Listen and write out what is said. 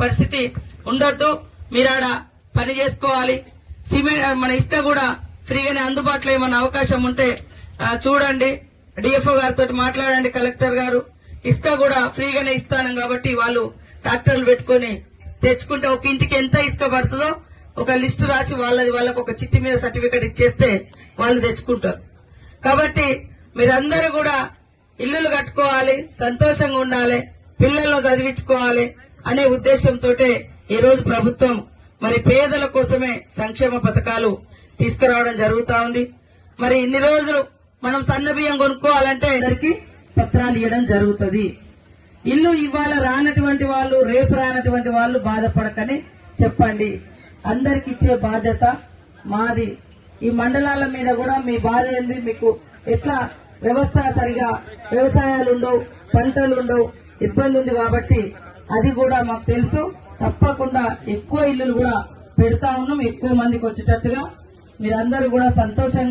పరిస్థితి ఉండొద్దు. మీరాడ పని చేసుకోవాలి. సిమెంట్ మన ఇసుక కూడా ఫ్రీగానే అందుబాటులో ఏమన్నా అవకాశం ఉంటే చూడండి. డిఎఫ్ఓ గారితో మాట్లాడండి. కలెక్టర్ గారు ఇసుక కూడా ఫ్రీగానే ఇస్తాను కాబట్టి వాళ్ళు ట్రాక్టర్లు పెట్టుకుని తెచ్చుకుంటే ఒక ఇంటికి ఎంత ఇసుక పడుతుందో ఒక లిస్టు రాసి వాళ్ళకు ఒక చిట్టి మీద సర్టిఫికెట్ ఇచ్చేస్తే వాళ్ళు తెచ్చుకుంటారు. కాబట్టి మీరందరూ కూడా ఇల్లులు కట్టుకోవాలి, సంతోషంగా ఉండాలి, పిల్లలను చదివించుకోవాలి అనే ఉద్దేశంతో ఈ రోజు ప్రభుత్వం మరి పేదల కోసమే సంక్షేమ పథకాలు తీసుకురావడం జరుగుతా ఉంది. మరి ఇన్ని రోజులు మనం సన్న బియ్యం కొనుక్కోవాలంటే అందరికి పత్రాలు ఇవ్వడం జరుగుతుంది. ఇల్లు ఇవాళ రానటువంటి వాళ్ళు, రేపు రానటువంటి వాళ్ళు బాధపడకని చెప్పండి. అందరికి ఇచ్చే బాధ్యత మాది. ఈ మండలాల మీద కూడా మీ బాధ ఏంది, మీకు ఎట్లా వ్యవస్థ సరిగా వ్యవసాయాలు ఉండవు, పంటలు ఉండవు, ఇబ్బంది ఉంది కాబట్టి అది కూడా మాకు తెలుసు. తప్పకుండా ఎక్కువ ఇల్లులు కూడా పెడతా ఉన్నాం, ఎక్కువ మందికి వచ్చేటట్టుగా. మీరందరూ కూడా సంతోషంగా